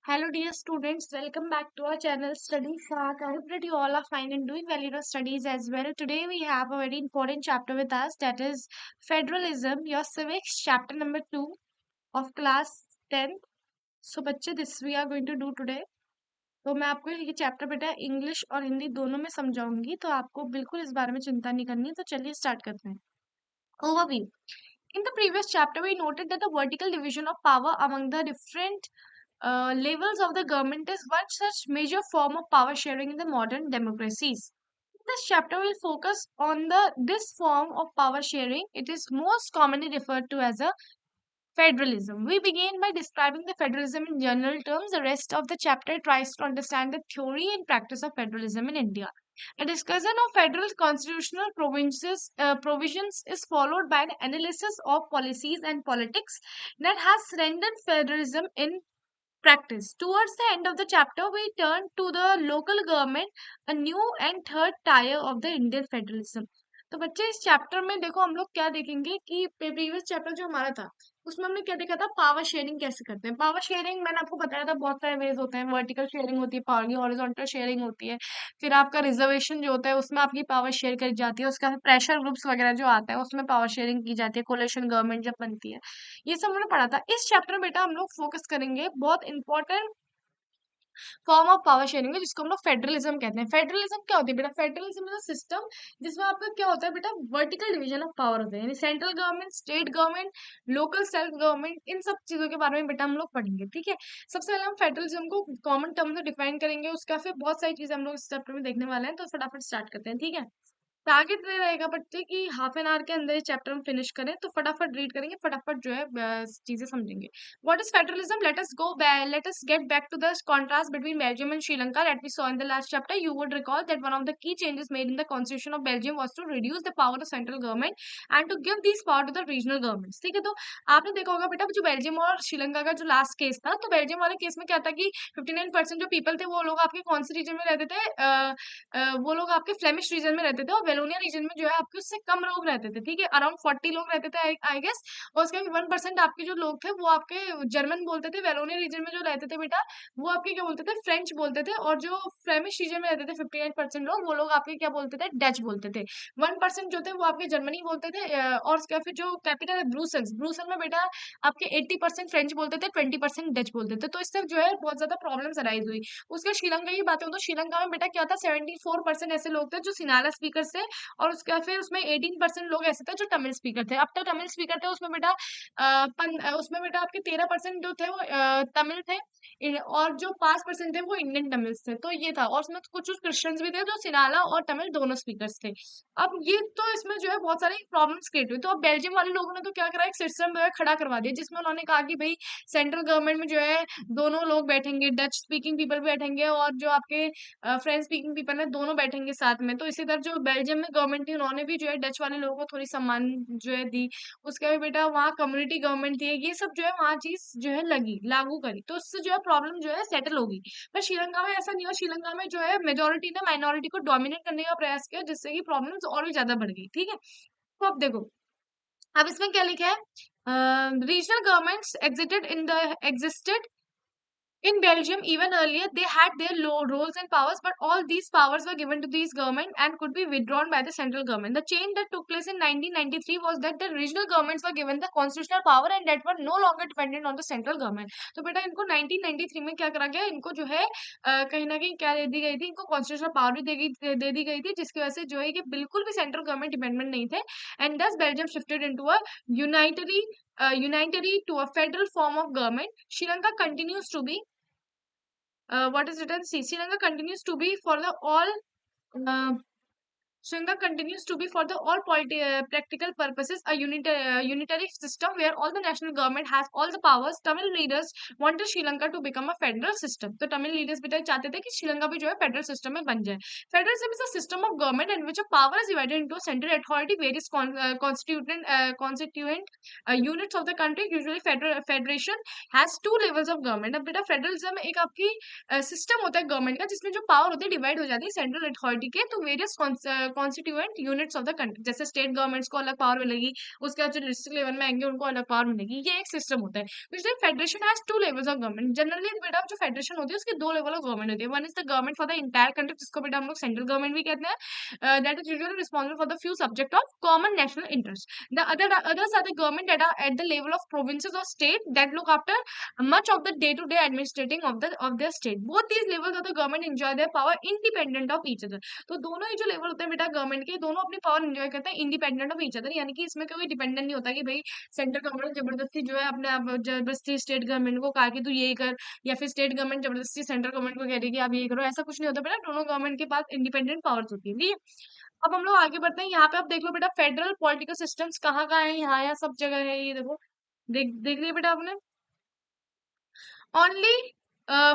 Hello, dear students. Welcome back to our channel Study Shark. I hope that you all are fine and doing well in your studies as well. Today, we have a very important chapter with us, that is Federalism, your civics, chapter number 2 of class 10th. So, बच्चे, this we are going to do today. तो मैं आपको ये chapter बेटा English और हिंदी दोनों में समझाऊंगी, तो आपको बिल्कुल इस बारे में चिंता नहीं करनी है। तो चलिए स्टार्ट करते हैं। Overview. In the previous chapter, we noted that the vertical division of power among the different levels of the government is one such major form of power sharing in the modern democracies. This chapter will focus on this form of power sharing. It is most commonly referred to as a federalism. We begin by describing the federalism in general terms. The rest of the chapter tries to understand the theory and practice of federalism in India. A discussion of federal constitutional provisions is followed by an analysis of policies and politics that has rendered federalism in practice. Towards the end of the chapter, we turn to the local government, a new and third tier of the Indian federalism. तो बच्चे इस chapter में देखो हम लोग क्या देखेंगे कि प्रीवियस चैप्टर जो हमारा था उसमें हमने क्या देखा था, पावर शेयरिंग कैसे करते हैं। पावर शेयरिंग मैंने आपको बताया था, बहुत सारे वेज होते हैं। वर्टिकल शेयरिंग होती है पावर की, हॉरिजॉन्टल शेयरिंग होती है, फिर आपका रिजर्वेशन जो होता है उसमें आपकी पावर शेयर करी जाती है, उसका प्रेशर ग्रुप्स वगैरह जो आता है उसमें पावर शेयरिंग की जाती है, कोलेशन गवर्नमेंट जब बनती है। ये सब हमने पढ़ा था। इस चैप्टर में बेटा हम लोग फोकस करेंगे बहुत important form of power sharing है, जिसको हम लोग फेडरलिज्म कहते हैं। फेडरलिज्म क्या होती है बेटा? फेडरलिज्म इज अ सिस्टम जिसमें आपका क्या होता है बेटा, वर्टिकल डिवीजन ऑफ पावर होता है, यानी central government, state government, local self government, इन सब चीजों के बारे में बेटा हम लोग पढ़ेंगे। ठीक है, सबसे पहले हम फेडरलिज्म को कॉमन टर्म में डिफाइन करेंगे, उसका फिर बहुत सारी चीजें हम लोग इस चैप्टर में देखने वाले हैं। तो फटाफट स्टार्ट करते हैं। ठीक है, टारगेट ये रहेगा बच्चे कि हाफ एन आवर के अंदर ये चैप्टर हम फिनिश करें। तो फटाफट रीड करेंगे, फटाफट जो है चीजें समझेंगे। What is federalism? Let us get back to the contrast between Belgium and Sri Lanka that we saw in the last chapter. You would recall that one of the key changes made in the constitution of Belgium was to reduce the power of central government and to give this power to the regional governments. ठीक है, तो आपने देखा होगा बेटा जो Belgium और श्रीलंका का जो लास्ट केस था, तो बेल्जियम वाले केस में क्या था कि 59% जो पीपल थे वो लोग आपके कौन से रीजन में रहते थे, वो लोग आपके फ्लेमिश रीजन में रहते थे, और वेलोनिया रीजन में जो है आपके उससे कम लोग रहते थे। ठीक है, अराउंड 40 लोग रहते थे आई गेस। और उसके 1% आपके जो लोग थे वो आपके जर्मन बोलते थे। वेलोनिया रीजन में जो रहते थे बेटा वो आपके क्या बोलते थे, फ्रेंच बोलते थे। और जो फ्लेमिश रीजन में रहते थे 59% लोग, वो लोग आपके क्या बोलते थे, डच बोलते थे। 1% जो थे वो आपके जर्मनी बोलते थे। और उसका फिर जो कैपिटल है ब्रूसेल्स, ब्रूसेल में बेटा आपके 80% फ्रेंच बोलते थे, 20% डच बोलते थे। तो इससे जो है बहुत ज्यादा प्रॉब्लम्स अराइज हुई। उसके श्रीलंका की बात हो तो श्रीलंका में बेटा क्या था, 74% ऐसे लोग थे जो सिनारा स्पीकर थे, और उसका फिर उसमें 18% लोग ऐसे थे जो तमिल स्पीकर थे। अब तो तमिल स्पीकर थे उसमें बेटा उसमें बेटा आपके 13% जो थे वो तमिल थे, और जो 5% थे वो इंडियन तमिल्स थे। तो ये था, और उसमें कुछ कुछ क्रिश्चियंस भी थे जो सिनाला और तमिल दोनों स्पीकर्स थे। अब ये तो इसमें जो है बहुत सारी प्रॉब्लम्स क्रिएट हुई। तो अब बेल्जियम वाले लोगों ने तो क्या करा, एक सिस्टम जो है खड़ा करवा दिया, जिसमें उन्होंने कहा कि भाई सेंट्रल गवर्नमेंट में जो है दोनों लोग बैठेंगे, डच स्पीकिंग पीपल भी बैठेंगे और जो आपके फ्रेंच स्पीकिंग पीपल है दोनों बैठेंगे साथ में। तो इसी तरह जो बेल्जियम में गवर्नमेंट थी उन्होंने भी जो है डच वाले लोगों को थोड़ी सम्मान जो है दी। उसके बाद बेटा वहाँ कम्युनिटी गवर्नमेंट थी, ये सब जो है वहाँ चीज जो है लगी लागू करी, तो उससे जो है प्रॉब्लम जो है सेटल होगी। पर श्रीलंका में ऐसा नहीं हुआ। श्रीलंका में जो है मेजोरिटी ने माइनॉरिटी को डोमिनेट करने का प्रयास किया, जिससे कि प्रॉब्लम्स और भी ज्यादा बढ़ गई। ठीक है, तो अब देखो, अब इसमें क्या लिखा है, regional governments existed in Belgium, even earlier, they had their low roles and powers, but all these powers were given to these government and could be withdrawn by the central government. The change that took place in 1993 was that the regional governments were given the constitutional power and that were no longer dependent on the central government. तो बेटा इनको 1993 में क्या करा गया, इनको जो है कहीं ना कहीं क्या दे दी गई थी, इनको कॉन्स्टिट्यूशनल पावर भी दे दी गई थी, जिसकी वजह से जो है कि बिल्कुल भी सेंट्रल गवर्नमेंट डिपेंडेंट नहीं थे। And this Belgium shifted into a unitary unitary to a federal form of government. Sri Lanka continues to be what is written. See, Sri Lanka continues to be for the all uh, Sri Lanka continues to be, for the all practical purposes, a unitary system where all the national government has all the powers. Tamil leaders wanted Sri Lanka to become a federal system. तो Tamil leaders बेटा चाहते थे कि श्रीलंका भी जो है federal system में बन जाए। Federalism is a system of government in which a power is divided into a central authority, various constituent units of the country. Usually, federation has two levels of government. अब बेटा federalism एक आपकी system होता है government का, जिसमें जो power होती है डिवाइड हो जाती है सेंट्रल अथॉरिटी के। तो various constituent units of the country. जैसे स्टेट गवर्नमेंट्स को अलग पावर मिलेगी, उसके बाद जो डिस्ट्रिक्ट लेवल में आएंगे उनको अलग पावर मिलेगी। ये एक सिस्टम होता है। इसलिए federation has two levels of government. Generally बेटा जो फेडरेशन होती है उसके दो लेवल ऑफ गवर्नमेंट होती है। One is the government for the entire country, जिसको बेटा हम लोग सेंट्रल गवर्नमेंट भी कहते हैं, that is usually responsible for the few subject of common national interest. The others are the government that are at the level of provinces or state that look after much of the day-to-day administrating of their state. Both these levels of the government enjoy their power independent of each other. तो दोनों ही जो level होते हैं बेटा government के, दोनों अपनी power enjoy करते हैं इंडिपेंडेंट ऑफ ईच अदर। यानी कि इसमें कोई डिपेंडेंट नहीं होता कि भाई सेंट्रल गवर्नमेंट जबरदस्ती जो है अपने आप जबरदस्ती स्टेट गवर्नमेंट को कहा कि तू यही कर, या फिर स्टेट गवर्नमेंट जबरदस्ती सेंट्रल गवर्नमेंट को कह रही है कि आप यही करो। ऐसा कुछ नहीं होता बेटा, दोनों गवर्नमेंट के पास इंडिपेंडेंट पावर्स होती है। ठीक है, अब हम लोग आगे बढ़ते हैं। यहाँ पे आप देख लो बेटा फेडरल पॉलिटिकल सिस्टम्स कहाँ कहाँ है, यहाँ सब जगह है। ये देखो, देख देख लिया बेटा आपने। Only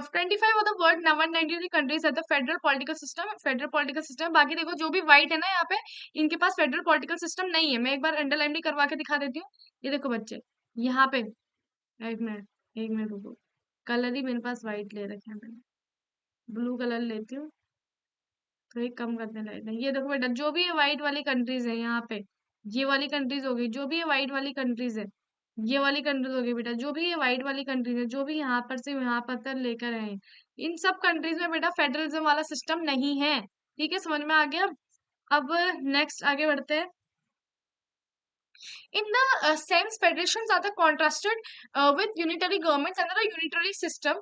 25 of the world 193 countries है the federal political system. Federal political system, बाकी देखो जो भी व्हाइट है ना यहाँ पे, इनके पास फेडरल पॉलिटिकल सिस्टम नहीं है। मैं एक बार अंडरलाइन भी करवा के दिखा देती हूँ। ये देखो बच्चे, यहाँ पे एक मिनट रुको, कलर ही मेरे पास व्हाइट ले रखे हैं मैंने, ब्लू कलर लेती हूँ तो ये कम करने लगते हैं। ये देखो बेटा, जो भी ये व्हाइट वाली कंट्रीज है यहाँ पे, ये वाली कंट्रीज होगी, जो भी ये व्हाइट वाली कंट्रीज है, ये वाली कंट्रीज होगी बेटा, जो भी ये व्हाइट वाली कंट्रीज है, जो भी यहाँ पर से यहाँ पर तक लेकर आए हैं, इन सब कंट्रीज में बेटा फेडरलिज्म वाला सिस्टम नहीं है। ठीक है, समझ में आ गया। अब नेक्स्ट आगे बढ़ते हैं। In the sense, federations are the contrasted with unitary governments under a unitary system.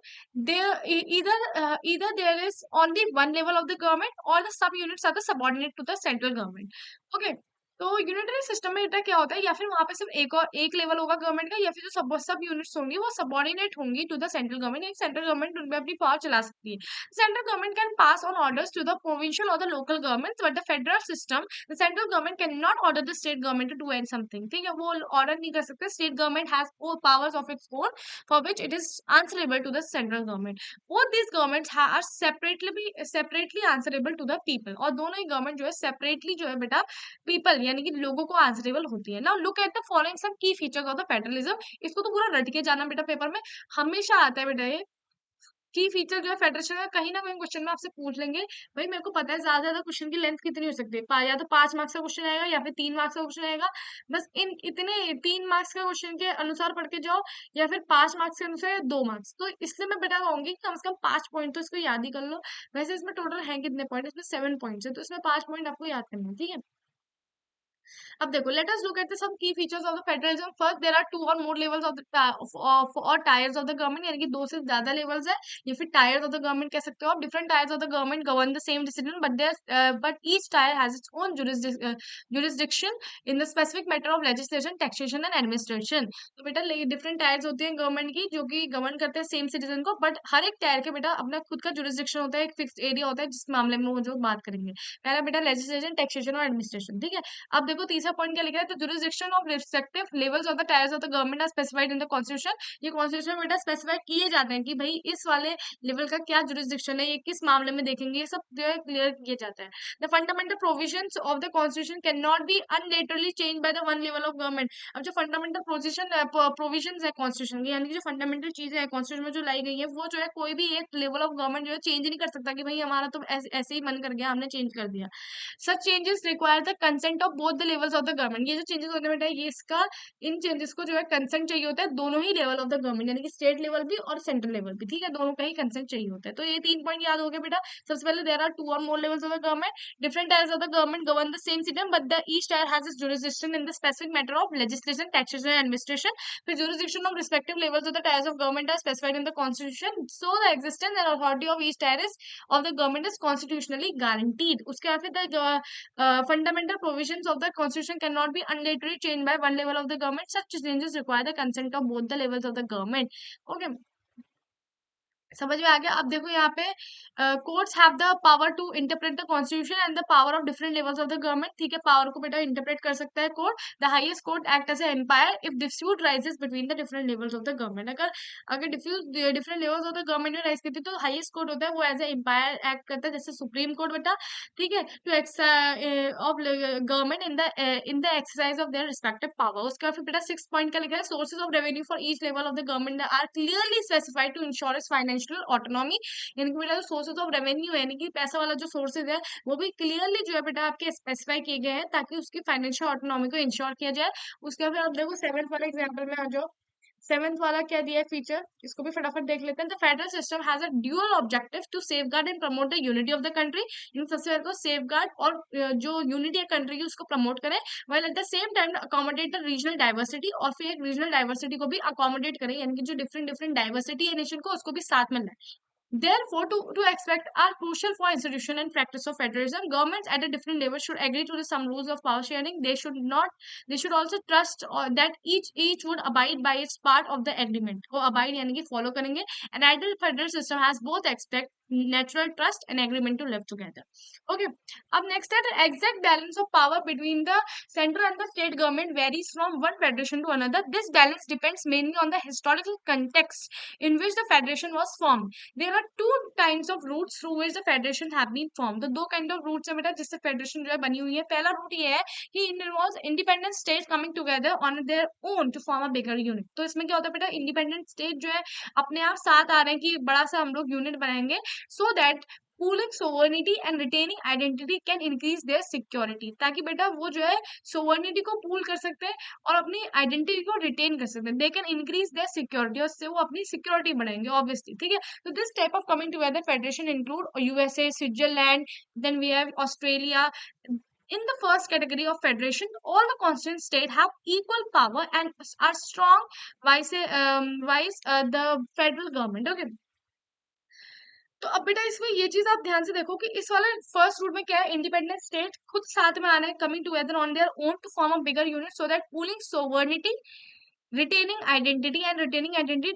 Either there is only one level of the government or the sub units are the subordinate to the central government. Okay. तो unitary system में बेटा क्या होता है, या फिर वहां पे सिर्फ एक लेवल होगा गवर्नमेंट का, या फिर जो सब यूनिट्स होंगी वो सबऑर्डिनेट होंगी टू द सेंट्रल गवर्नमेंट। एक सेंट्रल गवर्नमेंट उनमें अपनी पावर चला सकती है। Central government can pass on orders to the provincial और the local government, but the federal system the central government can not order the state government to do any something. ठीक है, वो order नहीं कर सकते। State government has powers of its own for which it is answerable to the central government. Both these governments are separately answerable to the people. और दोनों ही government जो है सेपरेटली जो है बेटा पीपल यानी कि लोगों को आंसरेबल होती है। Now look at the following some key features of the federalism. इसको तो पूरा रट के जाना बेटा, पेपर में हमेशा आता है बेटा ये की फीचर जो है फेडरेशन का। कहीं ना कहीं क्वेश्चन में आपसे पूछ लेंगे। भाई मेरे को पता है ज्यादा क्वेश्चन की लेंथ कितनी हो सकती है, या तो 5 मार्क्स का क्वेश्चन आएगा या फिर 3 मार्क्स का क्वेश्चन आएगा। बस इन इतने 3 मार्क्स का क्वेश्चन के अनुसार पढ़ के जाओ, या फिर 5 मार्क्स के अनुसार, या 2 मार्क्स। तो इसलिए मैं बेटा कहूंगी कि कम से कम 5 पॉइंट तो इसको याद ही कर लो। वैसे इसमें टोटल है कितने पॉइंट, इसमें 7 पॉइंट्स है, तो इसमें 5 पॉइंट आपको याद करना है। ठीक है, अब देखो, let us look at the some key features of the federalism. First, there are 2 or more levels of the or tiers of the government, यानी कि 2 से ज्यादा लेवल्स है, या फिर टायर्स ऑफ द गवर्नमेंट कह सकते हो आप। Different tiers of the government govern the same decision, but each tier has its own jurisdiction in the specific matter of legislation, taxation and administration. तो बेटा डिफरेंट टायर्स होती हैं government की जो कि गवर्न करते हैं सेम सिटीजन को, बट हर एक टायर के बेटा अपना खुद का जुरिस्डिक्शन होता है, एक फिक्स एरिया होता है जिस मामले में वो जो बात करेंगे। पहला बेटा लेजिस्लेशन, टैक्सेशन और एडमिनिस्ट्रेशन। ठीक है, अब देखो तीसरा पॉइंट क्या लिखा है, तो jurisdiction of respective levels of the tiers of the government are specified in the constitution. ये कॉन्स्टिट्यूशन में बेटा स्पेसिफाई किए जाते हैं कि भाई इस वाले लेवल का क्या जुरिस्डिक्शन है, ये किस मामले में देखेंगे, ये सब जो है क्लियर किया जाता है। The fundamental provisions of the constitution can not be unilaterally change by the one level of government. अब जो फंडामेंटल प्रोविजन है कॉन्स्टिट्यूशन की, यानी कि जो फंडामेंटल चीजें हैं कॉन्स्टिट्यूशन में जो लाई गई है, वो जो है कोई भी एक लेवल ऑफ गवर्नमेंट जो है चेंज नहीं कर सकता कि भाई हमारा तो ऐसे ही मन कर गया हमने चेंज कर दिया। Such changes require the consent of both the levels of the government. ये जो चेंजेस होने बेटा, ये इसका इन चेंजेस को जो है कंसेंट चाहिए होता है दोनों ही लेवल ऑफ द गवर्नमेंट, यानी कि स्टेट लेवल भी और सेंट्रल लेवल भी। ठीक है, दोनों का ही कंसेंट चाहिए होता है। तो ये 3 पॉइंट याद हो गए बेटा। सबसे पहले there are 2 or more levels of the government, different tiers of the government govern the same system, but the each tier has its jurisdiction in the specific matter of legislation, taxation and administration. The jurisdiction of respective levels of the tiers of government are specified in the constitution, so the existence and authority of each tier is of the government is constitutionally guaranteed. उसके बाद फिर the fundamental provisions of the constitution cannot be unilaterally changed by one level of the government. Such changes require the consent of both the levels of the government. Okay, समझ में आ गया। अब देखो यहाँ पे courts have the power to interpret the constitution and the power of different levels of the government. ठीक है, power को बेटा इंटरप्रेट कर सकता है court. The highest court act as a umpire if dispute rises between the different levels of the government. अगर अगर different levels of the government में राइज करती है तो हाईएस्ट कोर्ट होता है वो एज ए एम्पायर एक्ट करता है, जैसे सुप्रीम कोर्ट बेटा। ठीक है, to of government in the exercise of their respective power. उसके बाद बेटा 6 पॉइंट का लिखा है, sources of revenue for each level of the government are clearly specified to ensure its financial financial autonomy, यानी कि बेटा जो सोर्सेज ऑफ रेवेन्यू है, यानी कि पैसा वाला जो सोर्सेज है वो भी क्लियरली जो है बेटा आपके स्पेसिफाई किए गए हैं ताकि उसकी फाइनेंशियल ऑटोनॉमी को इंश्योर किया जाए। उसके बाद आप देखो सेवंथ वाले एग्जाम्पल में आ जाओ। सेवेंथ वाला क्या दिया है फीचर, इसको भी फटाफट देख लेते हैं। The federal system has a dual objective to safeguard and promote the unity of the country. इन सबसे पहले को सेफगार्ड और जो यूनिटी है कंट्री की उसको प्रमोट करें, while at the same time accommodate the regional diversity, और फिर एक रीजनल डाइवर्सिटी को भी अकोमोडेट करें, यानी कि जो डिफरेंट डिफरेंट डाइवर्सिटी है नेशन को उसको भी साथ में लाए। Therefore, to expect are crucial for institution and practice of federalism. Governments at a different level should agree to some rules of power sharing. They should not. They should also trust that each would abide by its part of the agreement. वो abide यानी कि follow करेंगे. An ideal federal system has both expect natural trust and agreement to live together. Okay. अब next है the exact balance of power between the central and the state government varies from one federation to another. This balance depends mainly on the historical context in which the federation was formed. There are two kinds of routes through which the federation have been formed. तो दो kind of routes है बेटा जिससे federation जो है बनी हुई है। पहला रूट ये है कि it involves independent states coming together on their own to form a bigger unit. तो इसमें क्या होता है बेटा, इंडिपेंडेंट स्टेट जो है अपने आप साथ आ रहे हैं कि बड़ा सा हम लोग यूनिट बनाएंगे, so that pooling sovereignty and retaining identity can increase their security, ताकि बेटा वो जो है सोवर्निटी को पूल कर सकते हैं और अपनी आइडेंटिटी को रिटेन कर सकते हैं। They can increase their security, और उससे वो अपनी सिक्योरिटी बढ़ाएंगे ऑब्वियसली, ठीक है। So this type of coming together federation include USA, Switzerland, then we have Australia. In the first category of federation, all the constituent states have equal power and are strong vice the federal government. Okay. तो अब बेटा इसमें ये चीज आप ध्यान से देखो कि इस वाले फर्स्ट रूट में क्या है, इंडिपेंडेंट स्टेट खुद साथ में आना है, coming together on their own to form a bigger unit so that pooling sovereignty, retaining identity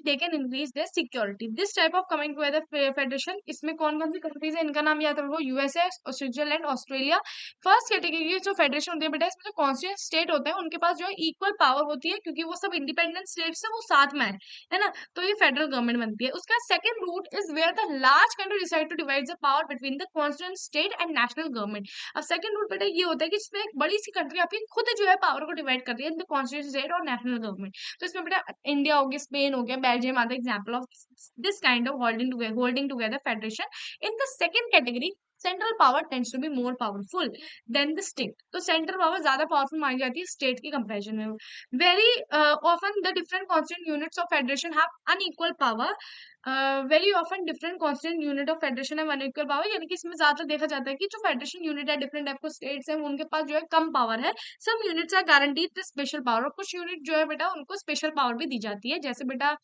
they can increase their security. This type of coming together federation, इसमें कौन कौन सी कंट्रीज है इनका नाम याद रखो, USA, Switzerland, Australia. First category की जो फेडरेशन होती है बेटा, इसमें जो कॉन्स्टिट्यूंट स्टेट होते हैं उनके पास जो है इक्वल पावर होती है क्योंकि वो सब इंडिपेंडेंट स्टेट्स है, वो साथ में है ना, तो ये फेडरल गवर्नमेंट बनती है। उसका second route is where the large country decide to divide the power between the constituent state and national government. अब सेकंड रूट बेटा ये होता है कि इसमें एक बड़ी सी कंट्री आपकी खुद जो है पावर को डिवाइड कर रही है द कॉन्स्टिट्यूंट स्टेट और नेशनल गवर्नमेंट। तो इसमें बेटा इंडिया हो गया, स्पेन हो गया, Belgium are the example of this kind of holding together federation. In the second category central power tends to be more powerful than the state. तो central power ज्यादा powerful मानी जाती है स्टेट के कंपैरिजन में। Very often the different constituent units of federation have unequal power. Very often different constituent unit of federation है unequal power, यानी कि इसमें ज्यादा देखा जाता है कि जो फेडरेशन यूनिट है डिफरेंट टाइप के स्टेट्स हैं उनके पास जो है कम पावर है। Some units are guaranteed special power, और कुछ यूनिट जो है बेटा उनको स्पेशल पावर भी दी जाती है, जैसे बेटा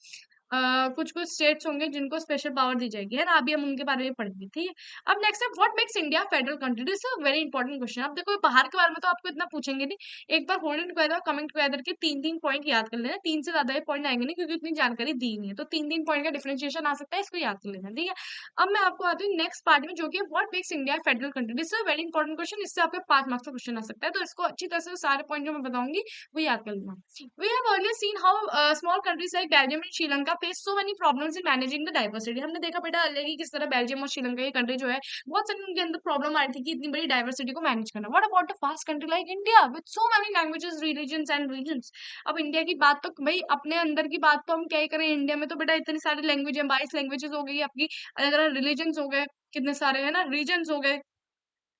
कुछ कुछ स्टेट्स होंगे जिनको स्पेशल पावर दी जाएगी, है ना, अभी हम उनके बारे में पढ़ेंगे, ठीक है। अब नेक्स्ट है what makes India federal country, this is very important question. अब देखो बाहर के बारे में तो आपको इतना पूछेंगे नहीं, एक बार होल्डिंग टुगेदर कमिंग टुगेदर के तीन तीन पॉइंट याद कर लेना, तीन से ज्यादा पॉइंट आएंगे नहीं क्योंकि इतनी जानकारी दी नहीं है, तो तीन तीन पॉइंट का डिफरेंशिएशन आ सकता है, इसको याद कर लेना, ठीक है। अब मैं आपको आती हूँ नेक्स्ट पार्ट में जो कि what makes India federal country, this is very important question, इससे आपके 5 मार्क्स का क्वेश्चन आ सकता है, तो इसको अच्छी तरह से सारे पॉइंट जो मैं बताऊंगी वो याद कर लेना। We have earlier seen how small countries like Belgium and Sri Lanka face so many problems in managing the diversity. हमने देखा बेटा अलग ही किस तरह बेल्जियम और श्रीलंका ये कंट्री जो है बहुत सारी उनके अंदर प्रॉब्लम आ रही थी कि इतनी बड़ी डाइवर्सिटी को मैनेज करना। What about the vast country like India with so many languages, religions and regions? अब इंडिया की बात तो भाई अपने अंदर की बात तो हम क्या ही करें, इंडिया में तो बेटा इतनी सारी लैंग्वेज है, 22 लैंग्वेजेस हो गई आपकी, अलग अलग रिलीजन्स हो गए, कितने सारे है ना रीजन्स हो गए,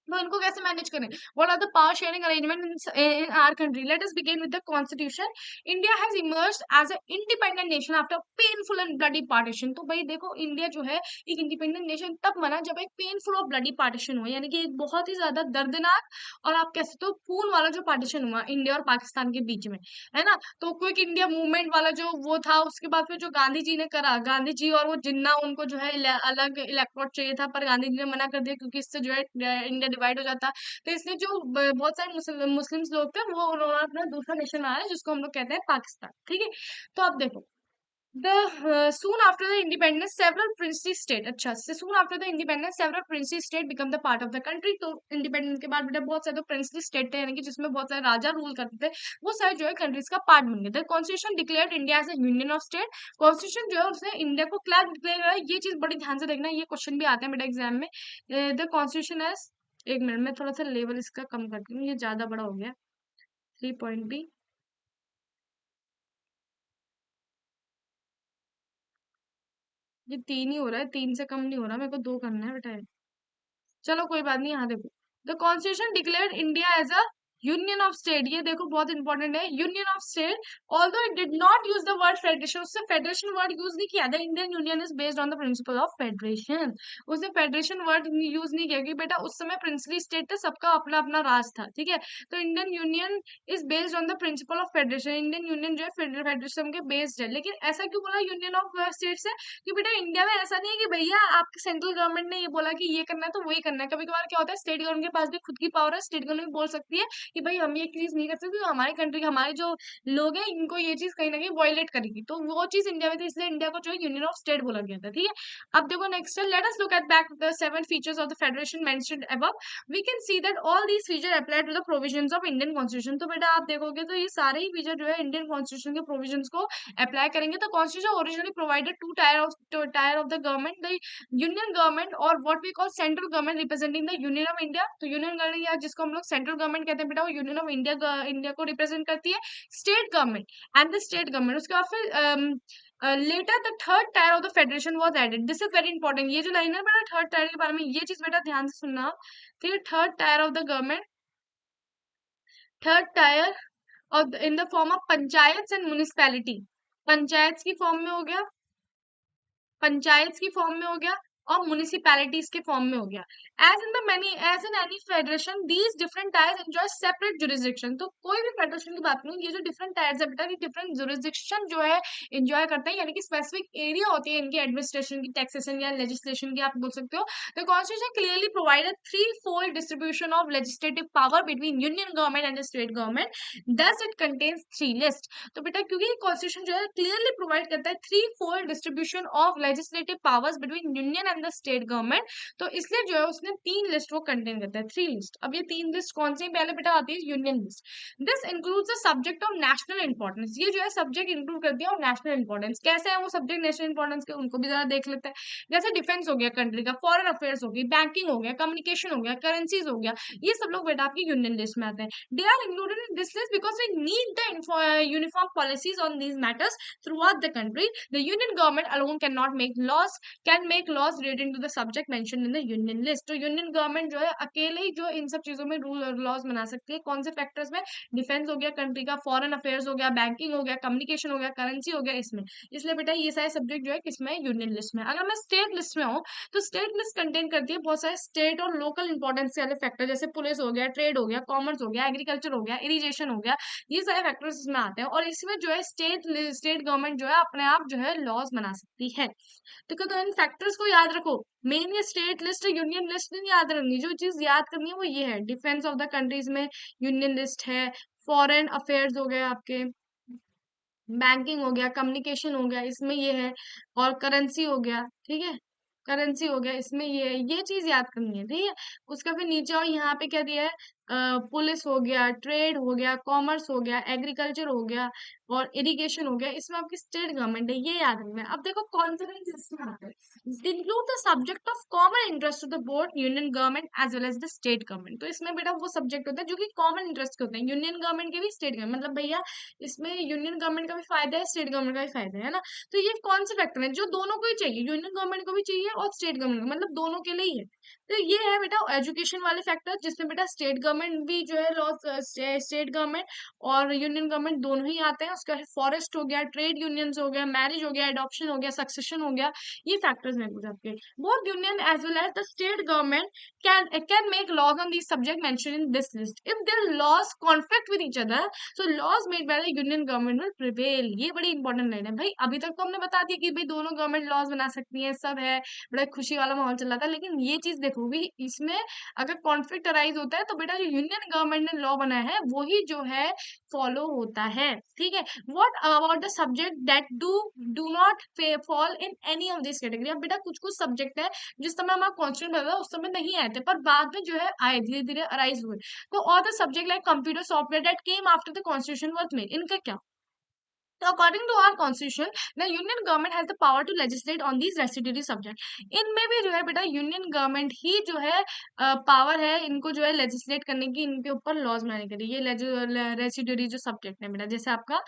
तो इनको कैसे मैनेज करें। What are the power sharing arrangement in our country, let us begin with the constitution. India has emerged as a independent nation after painful and bloody partition. तो भाई देखो इंडिया जो है एक इंडिपेंडेंट नेशन तब बना जब एक पेनफुल और ब्लडी पार्टीशन हुआ, यानी कि एक बहुत ही ज्यादा दर्दनाक और आप कह सकते हो खून वाला जो पार्टीशन हुआ इंडिया और पाकिस्तान के बीच में, है ना। तो क्विक इंडिया मूवमेंट वाला जो वो था, उसके बाद फिर जो गांधी जी ने करा, गांधी जी और वो जिन्ना उनको जो है अलग इलेक्ट्रोड चाहिए था, पर गांधी जी ने मना कर दिया क्योंकि इससे जो है इंडिया डिवाइड हो जाता। तो इसलिए जो बहुत सारे मुस्लिम्स लोग थे वो उन्होंने अपना दूसरा नेशन बनाया जिसको हम लोग कहते हैं पाकिस्तान, ठीक है। तो अब देखो the soon after the independence several princely state, अच्छा से soon after the independence several princely state become the part of the country। तो इंडिपेंडेंस के बाद बेटा बहुत सारे प्रिंसली स्टेट थे, यानी कि जिसमें बहुत सारे राजा रूल करते थे, वो सारे जो है कंट्रीज का पार्ट बन गए थे। Constitution declared India as a union of state, constitution जो है उसने इंडिया को क्लियर डिक्लेयर करा, ये चीज बड़ी ध्यान से देखना, ये क्वेश्चन भी आते हैं बेटा एग्जाम में। द कॉन्स्टिट्यूशन एज, एक मिनट में थोड़ा सा लेवल इसका कम करती हूँ, ये ज्यादा बड़ा हो गया, 3 पॉइंट भी। ये 3 ही हो रहा है, 3 से कम नहीं हो रहा, मेरे को 2 करना है बेटा। चलो कोई बात नहीं, यहाँ देखो, the constitution declared India as a union of state. ये देखो बहुत इंपॉर्टेंट है, union of state. Although it did not use the word federation, उससे फेडरेशन वर्ड यूज नहीं किया। The Indian union is based on the principle of federation. उसने federation word use नहीं किया, क्योंकि बेटा उस समय प्रिंसली स्टेट था, सबका अपना अपना राज था, ठीक है। तो Indian union is based on the principle of federation. Indian union जो है फेडरेशन के बेस्ड है। लेकिन ऐसा क्यों बोला यूनियन ऑफ स्टेट से? कि बेटा इंडिया में ऐसा नहीं है कि भैया आपके सेंट्रल गवर्नमेंट ने ये बोला कि ये करना है तो वही करना है। कभी कभार क्या होता है, स्टेट गवर्नमेंट के पास भी खुद की पावर है, स्टेट गवर्नमेंट बोल सकती है कि भाई हम ये चीज नहीं कर सकते, तो हमारे कंट्री हमारे जो लोग हैं इनको ये चीज कहीं ना कहीं वायलेट करेगी, तो वो चीज इंडिया में थी, इसलिए इंडिया को जो है यूनियन ऑफ स्टेट बोला गया था, ठीक है। अब देखो next, let us look at back the 7 features of the federation mentioned above. We can see that all these feature apply to the provisions of Indian constitution. तो बेटा आप देखोगे तो ये सारे ही फीचर जो है इंडियन कॉन्स्टिट्यूशन के प्रोविजंस को अप्लाई करेंगे। तो constitution originally provided two tier of the government, the union government और what we call central government representing the union of India. तो यूनियन गवर्नमेंट या जिसको हम लोग सेंट्रल गवर्नमेंट कहते हैं बेटा, वो यूनियन ऑफ इंडिया इंडिया को रिप्रेजेंट करती है। State government and the state government, उसके बाद फिर later the third tier of the federation was added. This is very important, ये जो लाइन है बेटा थर्ड टायर के बारे में, ये चीज बेटा ध्यान से सुनना। ठीक है, third tier of the government, third tier और in the form of panchayat and municipality. Panchayat की फॉर्म में हो गया, पंचायत की फॉर्म में हो गया, और म्युनिसिपैलिटीज के फॉर्म में हो गया। As in any federation these different tiers enjoy separate jurisdiction. तो कोई भी फेडरेशन की बात करूं, ये जो डिफरेंट टायर्स है बेटा, ये डिफरेंट जुरिस्डिक्शन जो है एंजॉय करते हैं, यानी कि स्पेसिफिक एरिया होती है इनकी एडमिनिस्ट्रेशन की, टैक्सेशन या लेजिस्लेशन की, आप बोल सकते हो। The constitution clearly provided three fold distribution of legislative power between union government and the state government, thus it contains three list. तो बेटा क्योंकि कॉन्स्टिट्यूशन जो है क्लियरली प्रोवाइड करता है three fold distribution of legislative powers between union and the state government, तो इसलिए जो है उसने तीन लिस्ट वो कंटेन करता है, थ्री लिस्ट। अब ये तीन लिस्ट कौन सी? पहले बेटा आती है union list. This includes the subject of national importance. ये जो है सब्जेक्ट इंक्लूड कर दिया और नेशनल इंपॉर्टेंस। कैसे है वो सब्जेक्ट नेशनल इंपॉर्टेंस के, उनको भी जरा देख लेते हैं। जैसे डिफेंस हो गया कंट्री का, फॉरेन अफेयर्स हो गई, बैंकिंग हो गया, कम्युनिकेशन हो गया, करेंसीज हो गया, ये सब लोग बेटा आपकी यूनियन लिस्ट में आते हैं। They are included in this list because we need the uniform policies on these matters throughout the country. The union government alone cannot make laws, can make laws relating to the subject mentioned in the union list. तो union government जो है अकेले ही जो इन सब चीजों में rule और laws बना सकती है। कौन से फैक्टर्स में? डिफेंस हो गया कंट्री का, फॉरेन अफेयर्स हो गया, बैंकिंग हो गया, कम्युनिकेशन हो गया, करेंसी हो गया, इसमें। इसलिए बेटा ये सारे सब्जेक्ट जो है किसमें? यूनियन लिस्ट में। अगर मैं स्टेट लिस्ट में हूँ, तो स्टेट लिस्ट कंटेन करती है बहुत सारे स्टेट और लोकल इंपॉर्टेंस वाले फैक्टर, जैसे पुलिस हो गया, ट्रेड हो गया, कॉमर्स हो गया, एग्रीकल्चर हो गया, इरिगेशन हो गया, ये सारे फैक्टर्स इसमें आते हैं। और इसमें जो है स्टेट गवर्नमेंट जो है अपने आप जो है लॉज बना सकती है। तो इन फैक्टर्स को याद रखो। मेन ये स्टेट लिस्ट यूनियन लिस्ट नहीं याद रखनी, जो चीज याद करनी है वो ये है, डिफेंस ऑफ द कंट्रीज में यूनियन लिस्ट है, फॉरेन अफेयर्स हो गए आपके, बैंकिंग हो गया, कम्युनिकेशन हो गया, इसमें ये है, और करेंसी हो गया, ठीक है, करेंसी हो गया, इसमें ये है, ये चीज याद करनी है, ठीक है। उसका फिर नीचे और यहाँ पे क्या दिया है, पुलिस हो गया, ट्रेड हो गया, कॉमर्स हो गया, एग्रीकल्चर हो गया, और इरिगेशन हो गया, इसमें आपकी स्टेट गवर्नमेंट है, ये याद रखना है। अब देखो कॉन्फिडेंस इसमें आता है, include the subject of common interest to the board union government as well as the state government. तो इसमें बेटा वो सब्जेक्ट होता है जो कि कॉमन इंटरेस्ट के होते हैं, यूनियन गवर्नमेंट के भी, स्टेट गवर्नमेंट, मतलब भैया इसमें यूनियन गवर्नमेंट का भी फायदा है, स्टेट गवर्नमेंट का भी फायदा है ना। तो ये कौन से फैक्टर है जो दोनों को ही चाहिए, यूनियन गवर्नमेंट को भी चाहिए और स्टेट गवर्नमेंट को, मतलब दोनों के लिए ही है। तो ये है बेटा एजुकेशन वाले फैक्टर, जिसमें बेटा स्टेट गवर्नमेंट भी जो है लॉ, स्टेट गवर्नमेंट और यूनियन गवर्नमेंट दोनों ही आते हैं। उसका फॉरेस्ट हो गया, ट्रेड यूनियंस हो गया, मैरिज हो गया, एडॉप्शन हो गया, सक्सेशन हो गया, ये फैक्टर्स हैं कुछ आपके। Both union as well as the state government can make laws on these subject mentioned in this list. If their laws conflict with each other, so laws made by the union government will prevail. ये बड़ी important line है भाई। अभी तक तो हमने बता दिया कि भाई दोनों गवर्नमेंट लॉज बना सकती हैं, सब है, बड़ा खुशी वाला माहौल चल रहा था। लेकिन ये चीज देखो भी, इसमें अगर कॉन्फ्लिक्ट अराइज होता है तो बेटा जो यूनियन गवर्नमेंट ने लॉ बनाया है वही जो है फॉलो होता है, ठीक है। What about the subject that do not fall in any of this category. अब बेटा कुछ कुछ सब्जेक्ट है जिस समय हमारा कॉन्स्टिट्यूशन बना था उस समय नहीं आए थे, पर बाद में जो है आए, धीरे धीरे अराइज हुए। तो और the subject like computer software that came after the constitution was made, इनका क्या? तो according to our constitution the union government has the power to legislate on these residuary subject. इनमें भी जो है बेटा यूनियन गवर्नमेंट ही जो है पावर है इनको जो है लेजिस्लेट करने की, इनके ऊपर लॉज बनाने के लिए। ये रेसिड्यूरी जो सब्जेक्ट है बेटा, जैसे आपका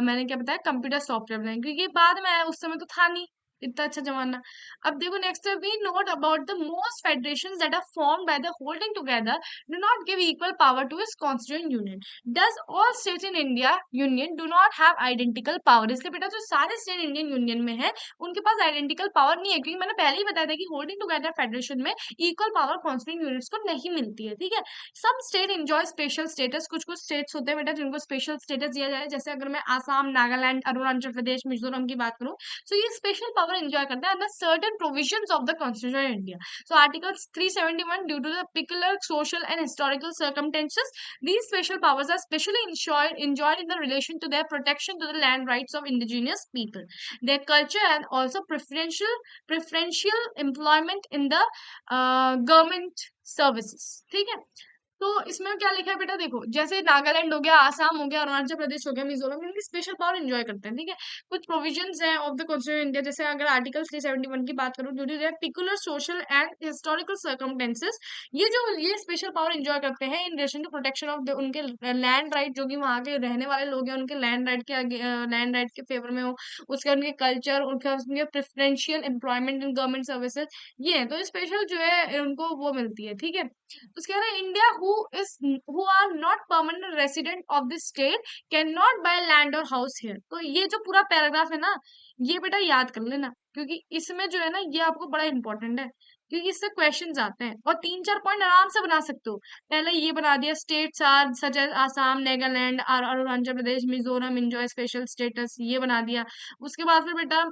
मैंने क्या बताया, कंप्यूटर सॉफ्टवेयर बनाने, क्योंकि बाद में आया, उस समय तो था नहीं, इतना अच्छा जमाना। अब देखो next, we note about the most federations that are formed by the holding together do not give equal power to its constituent union. Does all states in India union do not have identical power. इसलिए बेटा जो सारे state Indian union में है उनके पास identical power नहीं है, क्योंकि मैंने पहले ही बताया था कि होल्डिंग टुगेदर फेडरेशन में इक्वल पावर कॉन्स्टिट्यूएंट यूनिट्स को नहीं मिलती है। ठीक है, some state enjoy special status. कुछ कुछ स्टेट्स होते हैं बेटा जिनको स्पेशल स्टेटस दिया जाए, जैसे अगर मैं आसाम, नागालैंड, अरुणाचल प्रदेश, मिजोरम की बात करूं, so ये स्पेशल पावर एंजॉय करता है under certain provisions of the constitution of India. So article 371, due to the peculiar social and historical circumstances, these special powers are specially enjoyed in the relation to their protection to the land rights of indigenous people, their culture, and also preferential employment in the government services। ठीक है, तो इसमें क्या लिखा है बेटा, देखो जैसे नागालैंड हो गया, आसाम हो गया, अरुणाचल प्रदेश हो गया, मिजोरम, इनकी स्पेशल पावर एंजॉय करते हैं। ठीक है, कुछ प्रोविजंस हैं ऑफ द कॉन्स्टिट्यूशन इंडिया, जैसे अगर आर्टिकल 371 की बात करूं, due to their peculiar social and historical circumstances, ये स्पेशल पावर एंजॉय करते हैं in relation to protection of उनके लैंड राइट, जो कि वहाँ के रहने वाले लोग हैं उनके लैंड राइट के फेवर में हो, उसके उनके कल्चर, उनके preferential employment in government services, ये है तो स्पेशल जो है उनको वो मिलती है। ठीक है, उसके बाद India who are not permanent resident of this state can not buy land or house here. तो ये जो पूरा पैराग्राफ है ना, ये बेटा याद कर लेना, क्योंकि इसमें जो है ना ये आपको बड़ा इंपॉर्टेंट है, क्योंकि इससे क्वेश्चंस आते हैं और 3-4 पॉइंट आराम से बना सकते हो। पहले ये बना दिया, states are such as Assam, Nagaland और Arunachal Pradesh, Mizoram enjoy special status, ये बना दिया। उसके बाद फिर बेटा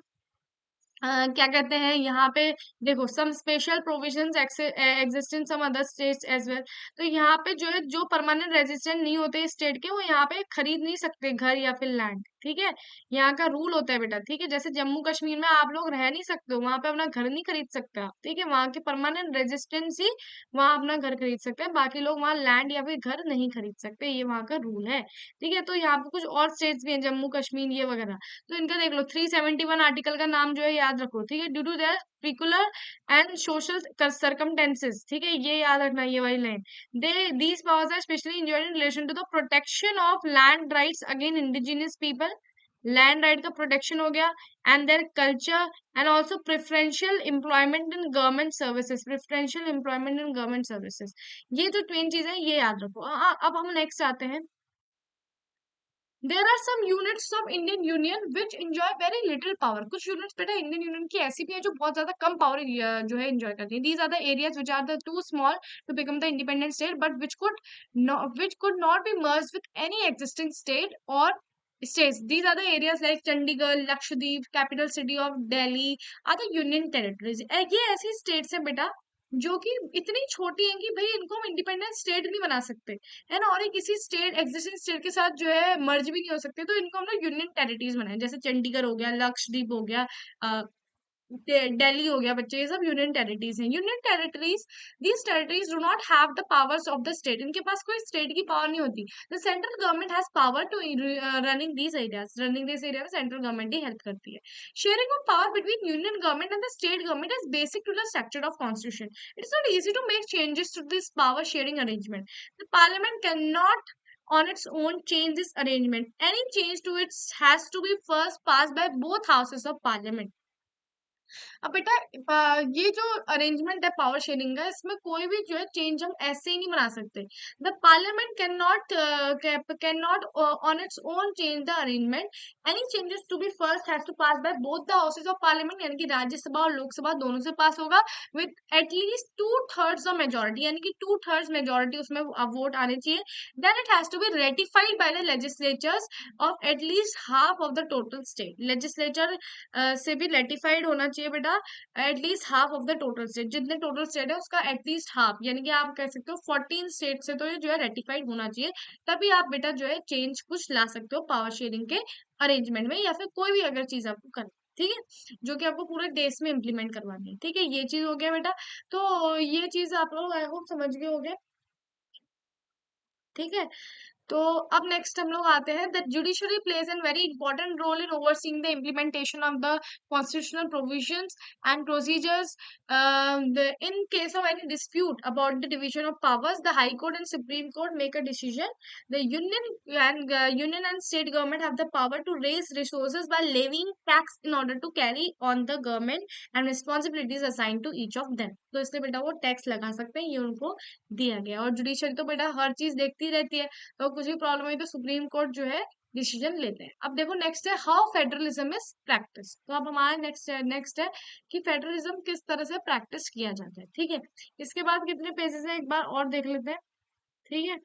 क्या कहते हैं यहाँ पे, देखो some special provisions exist in some other states as well. तो यहाँ पे जो है, जो परमानेंट रेजिडेंट नहीं होते स्टेट के, वो यहाँ पे खरीद नहीं सकते घर या फिर लैंड। ठीक है, यहाँ का रूल होता है बेटा। ठीक है, जैसे जम्मू कश्मीर में आप लोग रह नहीं सकते हो, वहां पे अपना घर नहीं खरीद सकते आप। ठीक है, वहाँ के परमानेंट रेजिडेंस ही वहां अपना घर खरीद सकते हैं, बाकी लोग वहाँ लैंड या फिर घर नहीं खरीद सकते, ये वहाँ का रूल है। ठीक है, तो यहाँ पे कुछ और स्टेट्स भी हैं, जम्मू कश्मीर ये वगैरह, तो इनका देख लो 371 आर्टिकल का नाम जो है याद रखो। ठीक है, due to their peculiar and social circumstances. ठीक है, ये याद रखना, ये वाली line, they these powers are specially enjoyed in relation to the protection of land rights again indigenous people. Land right का प्रोटेक्शन हो गया, and their culture, and also preferential employment in government services, preferential employment in government services, ये जो Twain चीजें ये याद रखो। अब हम नेक्स्ट आते हैं। There are some units of Indian union which enjoy very little power. कुछ यूनिट्स बेटा इंडियन यूनियन की ऐसी भी है जो बहुत ज्यादा कम पावर जो है एंजॉय करती है। These are the areas which are the too small to become the independent state but which could not be merge with any existing state or states. These are the areas like Chandigarh, Lakshadweep, capital city of Delhi are the union territories. ये ऐसी states है बेटा जो कि इतनी छोटी हैं कि भाई इनको हम इंडिपेंडेंट स्टेट नहीं बना सकते, है ना, और ये किसी स्टेट एग्जिस्टिंग स्टेट के साथ जो है मर्ज भी नहीं हो सकते, तो इनको हम लोग यूनियन टेरिटरीज बनाए, जैसे चंडीगढ़ हो गया, लक्षद्वीप हो गया, दिल्ली हो गया बच्चे, ये सब यूनियन टेरिटरीज हैं। Union territories, these territories do not have the powers of the state. इनके पास कोई स्टेट की पावर नहीं होती। The central government has power to running these areas. Running this area में सेंट्रल गवर्नमेंट ही हेल्प करती है। Sharing of power between union government and the state government is basic to the structure of constitution. It's not easy to make changes to this power sharing arrangement. The parliament cannot on its own change this arrangement. Any change to it has to be first passed by both houses of parliament. अब बेटा ये जो arrangement है power sharing का, इसमें कोई भी जो है चेंज हम ऐसे ही नहीं बना सकते। The parliament can not on its own change the arrangement. Any changes to be first has to pass by both the houses of parliament, यानी कि राज्यसभा और लोकसभा दोनों से पास होगा विद एटलीस्ट 2/3 ऑफ मेजोरिटी, यानी कि 2/3 मेजोरिटी उसमें वोट आने चाहिए। Then it has to be ratified by the legislatures of at least half of the total state. Legislature से भी रेटिफाइड होना चाहिए बेटा at least half of the total state. जितने टोटल स्टेट है उसका एटलीस्ट हाफ, यानी कि आप कह सकते हो 14 स्टेट से तो ये जो है रेटिफाइड होना चाहिए, तभी आप बेटा जो है चेंज कुछ ला सकते हो पावर शेयरिंग के अरेंजमेंट में, या फिर कोई भी अगर चीज आपको करनी, ठीक है, जो कि आपको पूरे देश में इम्प्लीमेंट करवानी है। ठीक है, ये चीज हो गया बेटा। तो ये चीज आप लोग आई होप समझ गए होंगे। ठीक है, तो अब नेक्स्ट हम लोग आते हैं that judiciary plays an very important role in overseeing the implementation of the constitutional provisions and procedures in case of any dispute about the division of powers. The high court and supreme court make a decision. The union and state government have the power to raise resources by levying tax in order to carry on the government and responsibilities assigned to each of them. तो इसलिए बेटा वो tax लगा सकते हैं, ये उनको दिया गया। और जुडिशरी तो बेटा हर चीज देखती रहती है, तो कुछ भी प्रॉब्लम हुई तो सुप्रीम कोर्ट जो है डिसीजन लेते हैं। अब देखो नेक्स्ट है हाउ फेडरलिज्म इज प्रैक्टिस। तो अब हमारा नेक्स्ट है कि फेडरलिज्म किस तरह से प्रैक्टिस किया जाता है। ठीक है, इसके बाद कितने पेजेस है एक बार और देख लेते हैं। ठीक है,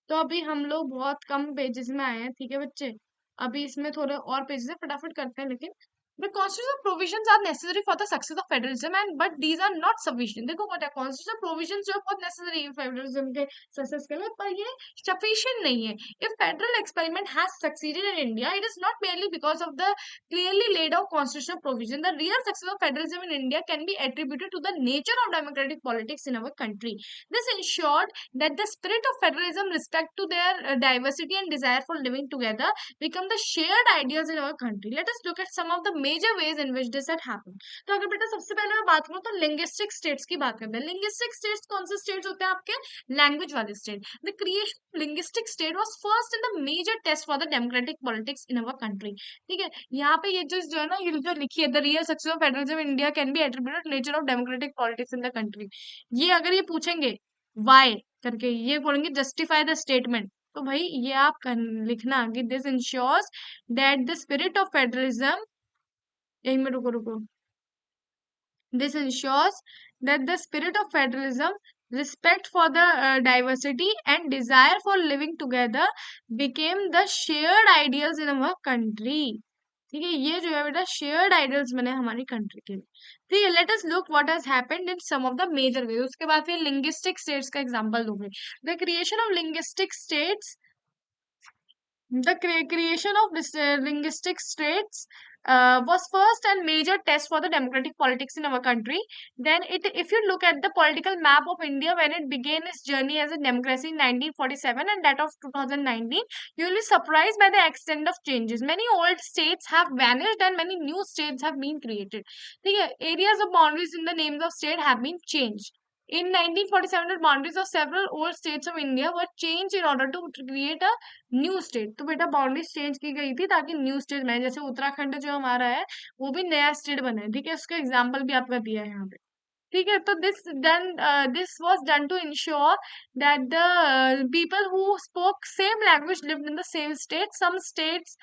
तो अभी हम लोग बहुत कम पेजेस में आए हैं। ठीक है बच्चे, अभी इसमें थोड़े और पेजेस है, फटाफट करते हैं। लेकिन the constitutional provisions are necessary for the success of federalism and but these are not sufficient। देखो what है, constitutional provisions जो है बहुत necessary है फेडरलिज्म के सक्सेस के लिए, पर ये sufficient नहीं है। if federal experiment has succeeded in India, it is not merely because of the clearly laid out constitutional provision. The real success of federalism in India can be attributed to the nature of democratic politics in our country. This ensured that the spirit of federalism, respect to their diversity and desire for living together become the shared ideas in our country. Let us look at some of the major ways in which this had happened. तो अगर बेटा सबसे पहले मैं बात करूँ तो linguistic states की बात करते हैं। लिंग्विस्टिक स्टेट्स कौन से स्टेट्स होते हैं आपके? लैंग्वेज वाले स्टेट। The creation of linguistic state was first in the major test for the democratic politics in our country. ठीक है, यहाँ पे ये जो है ना, ये जो लिखी है the real success of federalism in India can be attributed nature of democratic politics in the country. ये अगर ये पूछेंगे वाई करके, ये बोलेंगे जस्टिफाई द स्टेटमेंट, तो भाई ये आप लिखना कि this ensures that the spirit of federalism, यही में रुको रुको, this ensures that the spirit of federalism, respect for the diversity and desire for living together became the shared ideals in our country। ठीक है, ये जो है बेटा शेयर्ड आइडियल्स बने हमारी कंट्री के लिए। ठीक है, let us look what has happened in some of the major way. उसके बाद फिर लिंग्विस्टिक स्टेट्स का एग्जांपल दूंगी। The creation of linguistic states, the creation of this linguistic states was first and major test for the democratic politics in our country. Then, if you look at the political map of India when it began its journey as a democracy in 1947 and that of 2019, you will be surprised by the extent of changes. Many old states have vanished and many new states have been created. The areas of boundaries in the names of state have been changed. In 1947, the boundaries of several old states of India were changed in order to create a new state. तो बेटा boundaries change की गई थी ताकि new state बने, जैसे उत्तराखंड जो हमारा है वो भी नया स्टेट बना है। ठीक है, उसका एग्जाम्पल भी आपका दिया है यहाँ पे। ठीक है, तो this was done to ensure that the people who spoke same language lived in the same state. Some states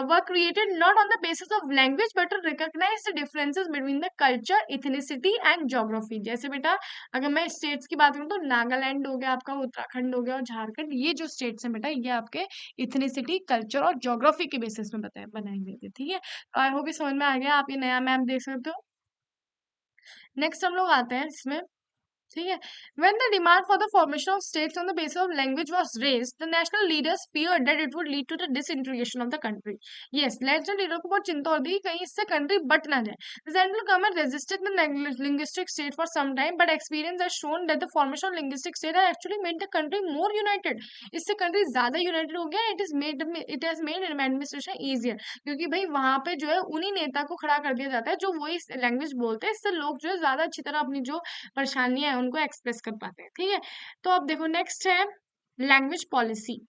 were created not on the basis of language but to recognize the differences between the culture, ethnicity and geography। जैसे बेटा अगर मैं states की बात करूँ तो नागालैंड हो गया आपका, उत्तराखंड हो गया और झारखंड, ये जो स्टेट्स हैं बेटा ये आपके इथनिसिटी, कल्चर और ज्योग्राफी के बेसिस में बनाए गए थे। ठीक है, आई होप ये समझ में आ गया, आप ये नया मैप देख सकते हो। नेक्स्ट हम लोग आते हैं इसमें। ठीक है, when the demand for the formation of states on the basis of language was raised, the national leaders feared that it would lead to the disintegration of the country. Yes, national leader को बहुत चिंता होती है कहीं इससे country but ना जाए। The central government resisted the linguistic state for some time, but experience has shown that the formation of linguistic state has actually made the country more united. इससे country ज़्यादा united हो गया। It has made administration easier, क्योंकि भाई वहां पे जो है उन्हीं नेता को खड़ा कर दिया जाता है जो वही लैंग्वेज बोलते हैं। इससे लोग जो है ज्यादा अच्छी तरह अपनी जो परेशानियां है उनको एक्सप्रेस कर पाते हैं। ठीक है, तो अब देखो नेक्स्ट है language policy.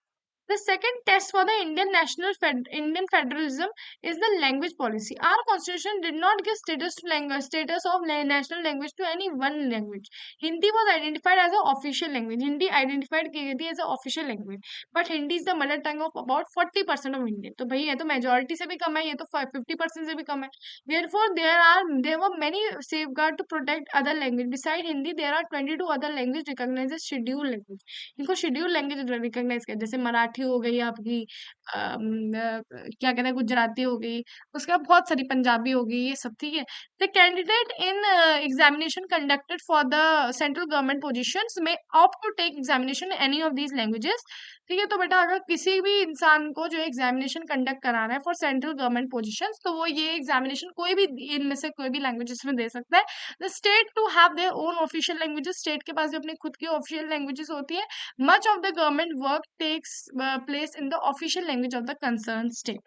The second test for the Indian federalism is the language policy. Our constitution did not give status of national language to any one language. Hindi was identified as an official language. Hindi identified की गई थी as an official language. But Hindi is the mother tongue of about 40% of Indian. तो भाई ये तो majority से भी कम है, ये तो 50% से भी कम है। Therefore, there were many safeguards to protect other language. Besides Hindi, there are 22 other languages recognized as scheduled language. इनको scheduled language recognize किया, जैसे मराठी, मराठी हो गई आपकी, क्या कहते हैं, गुजराती हो गई, उसके बाद बहुत सारी पंजाबी हो गई, ये सब, ठीक है। The candidate in examination conducted for the central government positions में opt to take examination any of these languages, ठीक है। तो बेटा अगर किसी भी इंसान को जो एग्जामिनेशन कंडक्ट कराना है फॉर सेंट्रल गवर्नमेंट पोजीशंस, तो वो ये एग्जामिनेशन कोई भी इनमें से कोई भी लैंग्वेजेस में दे सकता है। The state to have their own official languages, state के पास भी अपनी खुद की ऑफिशियल लैंग्वेजेस होती है। Much of the government work takes place in the official language of the concern state.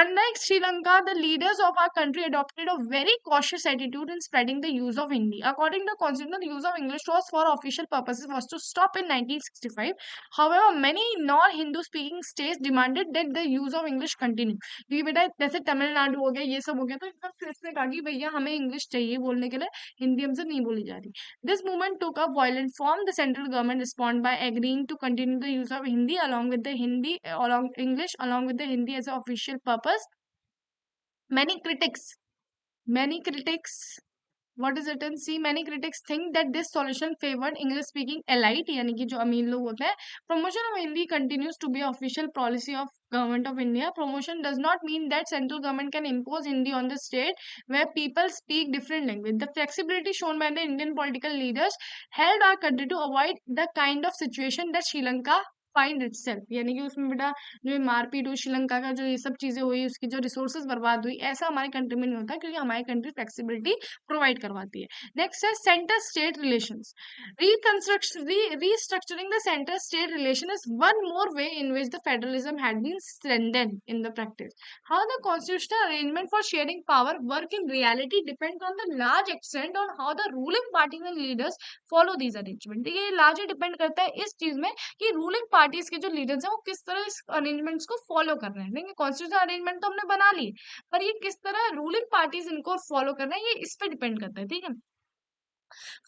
Unlike Sri Lanka, the leaders of our country adopted a very cautious attitude in spreading the use of Hindi. According to the constitution, the use of English was for official purposes was to stop in 1965. However, many non-Hindu speaking states demanded that the use of English continue. क्योंकि बेटा जैसे तमिलनाडु हो गया, ये सब हो गया, तो इनका फिर से कहा कि भैया हमें इंग्लिश चाहिए बोलने के लिए, हिंदी हमसे नहीं बोली जा रही। This movement took a violent form. The central government responded by agreeing to continue the use of Hindi along with the Hindi along English along with the Hindi as an official purpose. Many critics, many critics, what is it in C? Many critics think that this solution favored English speaking elite, यानी कि जो अमीर लोग होते हैं. Promotion of Hindi continues to be official policy of Government of India. Promotion does not mean that central government can impose Hindi on the state where people speak different language. The flexibility shown by the Indian political leaders helped our country to avoid the kind of situation that Sri Lanka find itself, यानी कि उसमें बेटा जो ये मारपीट हुई, श्रीलंका का जो ये सब चीजें हुई, उसकी जो रिसोर्सेज बर्बाद हुई, ऐसा हमारे कंट्री में नहीं होता, क्योंकि हमारी कंट्री फ्लेक्सिबिलिटी प्रोवाइड करवाती है। नेक्स्ट है centre state relations. Restructuring the center state relation is one more way in which the federalism had been strengthened in the practice. How the constitutional arrangement for sharing power work in reality depends on the large extent on how the ruling parties and leaders follow these arrangements. ये largely depend करता है इस चीज में कि ruling parties के जो leaders हैं वो किस तरह इस अरेंजमेंट्स को फॉलो कर रहे हैं। देखिए कॉन्स्टिट्यूशन अरेंजमेंट तो हमने बना लिए, पर ये किस तरह रूलिंग पार्टीज इनको फॉलो कर रहे हैं, ये इस पे डिपेंड करता है, ठीक है।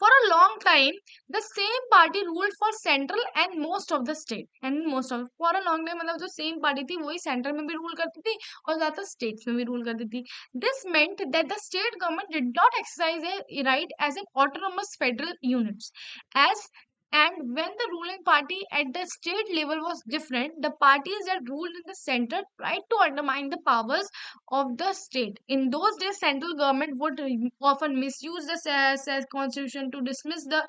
For a long time, the same party ruled for central and most of the state. And most of for a long time मतलब जो सेम पार्टी थी वही सेंटर में भी रूल करती थी और ज्यादातर स्टेट्स में भी रूल करती थी. This meant that the state government did not exercise a right as an autonomous federal units. As and when the ruling party at the state level was different, the parties that ruled in the center tried to undermine the powers of the state. In those days, central government would often misuse the constitution to dismiss the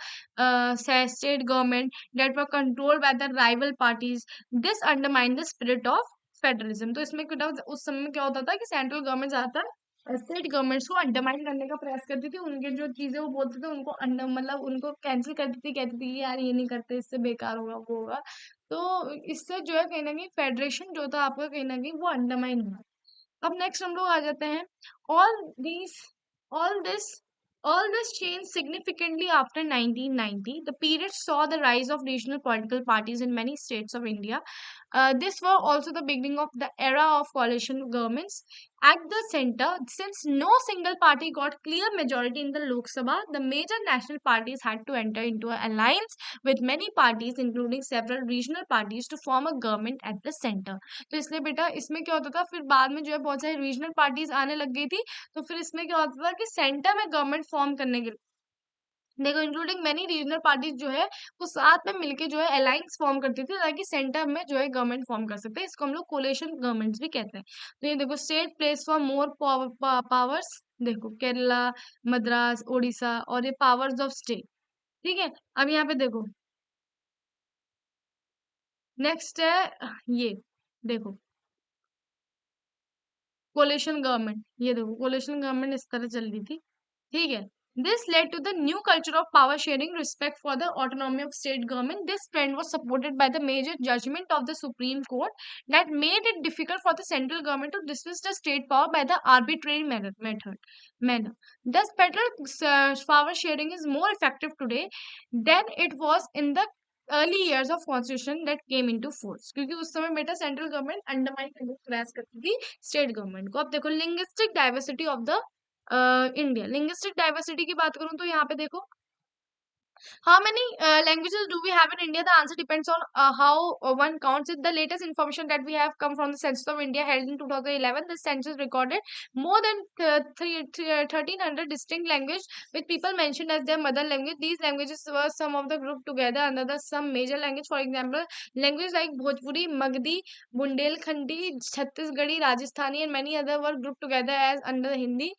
state government that were controlled by the rival parties. This undermined the spirit of federalism. तो इसमें क्या उस समय में क्या होता था कि सेंट्रल गवर्नमेंट ज्यादातर स्टेट गवर्नमेंट्स को अंडरमाइन करने का प्रयास करती थी, उनके जो चीजें वो बोलते थे उनको मतलब उनको कैंसिल करती थी, कहती थी कि यार ये नहीं करते, इससे बेकार होगा वो होगा। तो इससे जो है कहीं ना कहीं फेडरेशन जो था आपका कहीं ना कहीं वो अंडरमाइन हुआ। अब नेक्स्ट हम लोग आ जाते हैं all these all this all this changed significantly after 1990. The period saw the rise of regional political parties in many states of India. This were also the beginning of the era of coalition governments at the center. Since no single party got clear majority in the Lok Sabha, the major national parties had to enter into an alliance with many parties including several regional parties to form a government at the center. तो इसलिए बेटा इसमें क्या होता था, फिर बाद में जो है बहुत सारी रीजनल पार्टीज आने लग गई थी, तो फिर इसमें क्या होता था कि सेंटर में गवर्नमेंट फॉर्म करने के देखो इंक्लूडिंग मेनी रीजनल पार्टीज जो है वो साथ में मिलके जो है अलायंस फॉर्म करती थी ताकि सेंटर में जो है गवर्नमेंट फॉर्म कर सकते हैं। इसको हम लोग कोलेशन गवर्नमेंट्स भी कहते हैं। तो ये देखो state place for more powers, देखो केरला, मद्रास, ओडिशा और ये पावर्स ऑफ स्टेट, ठीक है। अब यहाँ पे देखो नेक्स्ट है ये देखो कोलेशन गवर्नमेंट, ये देखो कोलेशन गवर्नमेंट इस तरह चल रही थी, ठीक है। This led to the new culture of power sharing, respect for the autonomy of state government. This trend was supported by the major judgment of the Supreme Court that made it difficult for the central government to dismiss the state power by the arbitrary manner. Thus, federal power sharing is more effective today than it was in the early years of constitution that came into force. क्योंकि उस समय बेटा central government undermine करने का प्रयास करती थी state government को। अब देखो linguistic diversity of the India. Linguistic diversity की बात करूं तो यहाँ पे देखो How many languages do we have in India? The answer depends on how one counts it. The latest information that we have come from the Census of India held in 2011. The census recorded more than 1300 distinct languages, with people mentioned as their mother language. These languages were some of the group together under the some major language. For example, languages like Bhojpuri, Magdi, Bundelkhandi, Chhattisgarhi, Rajasthani, and many other were grouped together as under Hindi.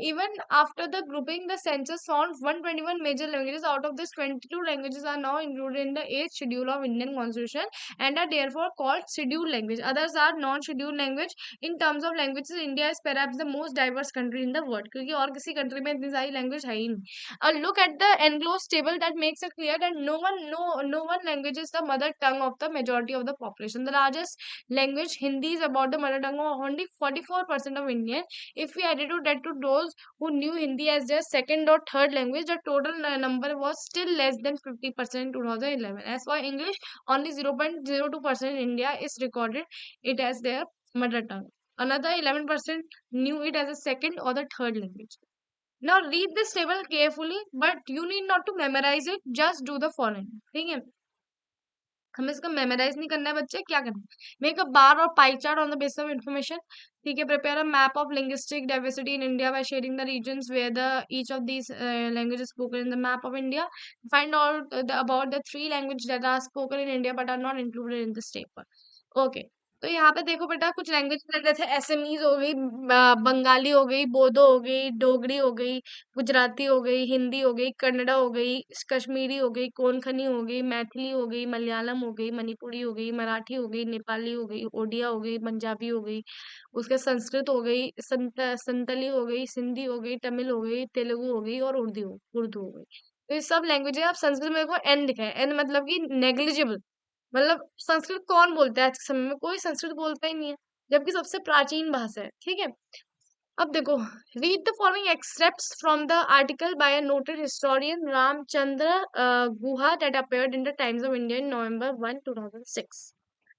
Even after the grouping, the census found 121 major languages. Out of this, 22 languages are now included in the 8th schedule of Indian Constitution and are therefore called scheduled language. Others are non-scheduled language. In terms of languages, India is perhaps the most diverse country in the world. क्योंकि और किसी country में इतनी सारी language है ही नहीं. A look at the enclosed table that makes it clear that no one language is the mother tongue of the majority of the population. The largest language, Hindi, is about the mother tongue of only 44% of Indians. If we added to that to those who knew Hindi as their second or third language, the total number was still less than 50% in 2011. As for English, only 0.02% in India is recorded it as their mother tongue. Another 11% knew it as a second or the third language. Now read this table carefully, but you need not to memorize it. Just do the following. ठीक है? हमें इसका memorise नहीं करना है बच्चे. क्या करना है? मेक अ बार और pie chart on the basis of information. ठीक है. Prepare a map of linguistic diversity in India by sharing the regions where the each of these languages spoken in the map of India. Find out about the 3 language that are spoken in India but are not included in this paper. Okay. तो यहाँ पे देखो बेटा, कुछ language जैसे SMEs हो गई, बंगाली हो गई, बोडो हो गई, डोगरी हो गई, गुजराती हो गई, हिंदी हो गई, कन्नड़ा हो गई, कश्मीरी हो गई, कोंकणी हो गई, मैथिली हो गई, मलयालम हो गई, मणिपुरी हो गई, मराठी हो गई, नेपाली हो गई, ओडिया हो गई, पंजाबी हो गई, उसके संस्कृत हो गई, संतली हो गई, सिंधी हो गई, तमिल हो गई, तेलुगु हो गई और उर्दू हो गई. तो ये सब लैंग्वेज है. आप संस्कृत में देखो एन लिखा है. एन मतलब कि नेग्लिजिबल. मतलब संस्कृत कौन बोलता है आज के समय में? कोई संस्कृत बोलता ही नहीं है, जबकि सबसे प्राचीन भाषा है. ठीक है. अब देखो, read the following extracts from the article by a noted historian Ramachandra Guha that appeared in the Times of India in November 2006.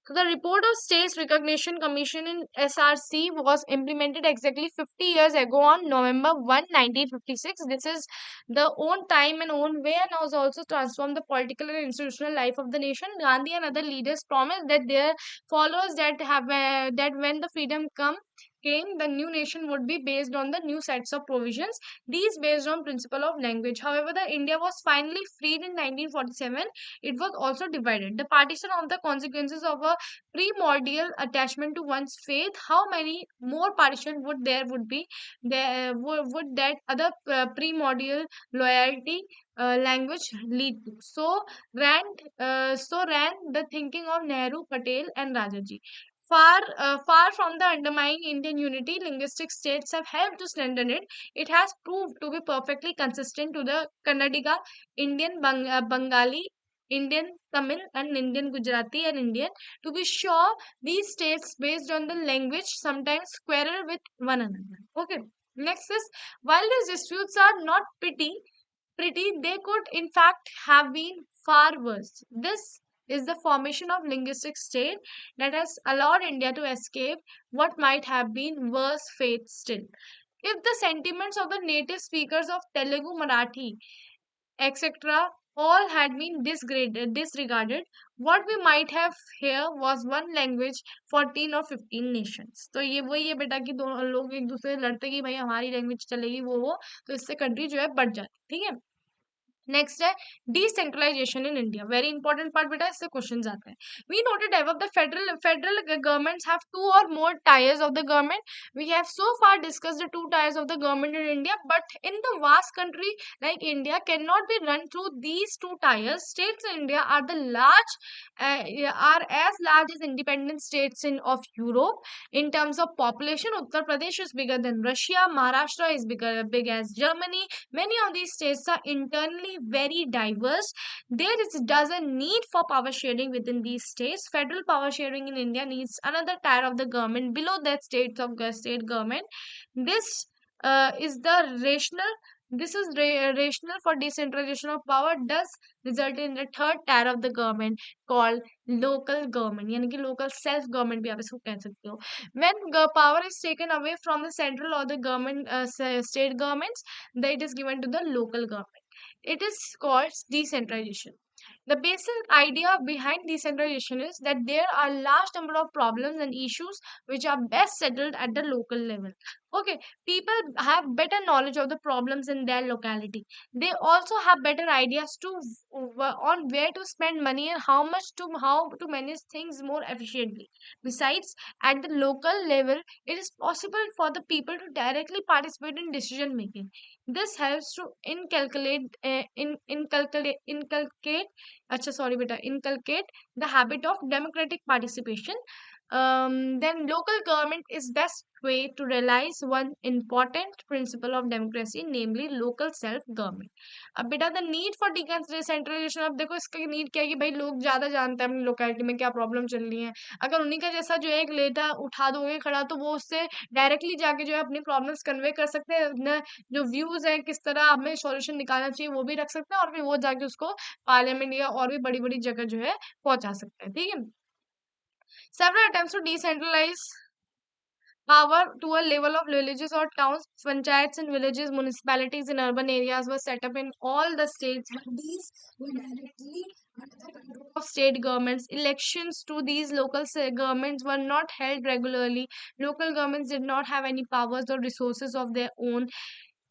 So the report of States Recognition Commission in SRC was implemented exactly 50 years ago on November 1, 1956. This is the own time and own way and has also transformed the political and institutional life of the nation. Gandhi and other leaders promised that their followers that when the freedom came, the new nation would be based on the new sets of provisions. These based on principle of language. However, the India was finally freed in 1947. It was also divided. The partition of the consequences of a primordial attachment to one's faith. How many more partition would be there would that other primordial loyalty language lead to? So ran the thinking of Nehru, Patel, and Rajaji. Far from the undermining Indian unity, linguistic states have helped to strengthen it. It has proved to be perfectly consistent to the Kannadiga, Indian Bengali, Indian Tamil, and Indian Gujarati and Indian. To be sure, these states, based on the language, sometimes quarrel with one another. Okay. Next is, while these disputes are not pretty, they could in fact have been far worse. This is the formation of linguistic state that has allowed India to escape what might have been worse fate still. If the sentiments of the native speakers of Telugu, Marathi, etc., all had been disregarded, what we might have here was one language, 14 or 15 nations. तो ये वही है बेटा कि दोनों लोग एक दूसरे से लड़ते कि भाई हमारी लैंग्वेज चलेगी वो, तो इससे कंट्री जो है बढ़ जाती. ठीक है. नेक्स्ट है decentralization in India. Very important part बेटा, इससे क्वेश्चंस आते हैं. We noted above the federal governments have two or more tiers of the government. We have so far discussed the two tiers of the government in India, but in the vast country like India cannot be run through these two tiers. States in India are as large as independent states of Europe. In terms of population, Uttar Pradesh is bigger than Russia. Maharashtra is big as Germany. Many of these states are internally very diverse. There doesn't need for power sharing within these states. Federal power sharing in India needs another tier of the government below that state government. This is the rational. This is rational for decentralization of power. Does result in the third tier of the government called local government. यानी कि local self government भी आप इसको कह सकते हो. When power is taken away from the central or the government state governments, that it is given to the local government. It is called decentralization. The basic idea behind decentralization is that there are large number of problems and issues which are best settled at the local level. Okay, people have better knowledge of the problems in their locality. They also have better ideas on where to spend money and how to manage things more efficiently. Besides, at the local level, it is possible for the people to directly participate in decision making. This helps to inculcate अच्छा sorry beta inculcate the habit of democratic participation. Then local government is best way to realize one important principle of democracy, namely local self government. अब बेटा the need for decentralisation, अब देखो इसका need क्या है कि भाई लोग ज्यादा जानते हैं अपनी लोकेलिटी में क्या प्रॉब्लम चल रही है। अगर उन्हीं का जैसा जो है एक लेटा उठा दोगे खड़ा तो वो उससे डायरेक्टली जाके जो है अपनी प्रॉब्लम्स कन्वे कर सकते हैं, न जो व्यूज है किस तरह हमें सॉल्यूशन निकालना चाहिए वो भी रख सकते हैं, और फिर वो जाके उसको पार्लियामेंट या और भी बड़ी बड़ी जगह जो है पहुंचा सकते हैं। ठीक है। Several attempts to decentralize power to a level of villages or towns, panchayats in villages, municipalities in urban areas were set up in all the states, but these were directly under the control of state governments. Elections to these local governments were not held regularly. Local governments did not have any powers or resources of their own.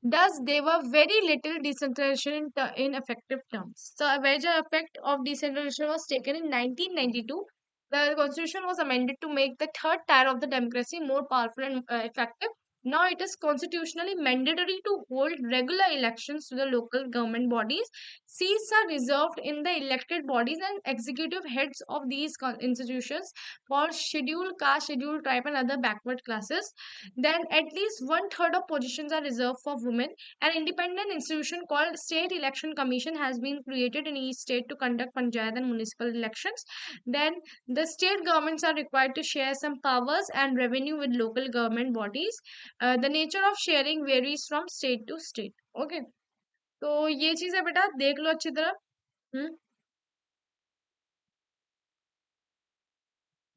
Thus, they were very little decentralization in effective terms. So, a major effect of decentralization was taken in 1992. The constitution was amended to make the third tier of the democracy more powerful and effective. Now it is constitutionally mandatory to hold regular elections to the local government bodies. Seats are reserved in the elected bodies and executive heads of these institutions for scheduled caste, scheduled tribe, and other backward classes. Then at least one third of positions are reserved for women. An independent institution called State Election Commission has been created in each state to conduct panchayat and municipal elections. Then the state governments are required to share some powers and revenue with local government bodies. The nature of sharing varies from state to state. Okay, तो ये चीज है बेटा, देख लो अच्छी तरह। हम्म।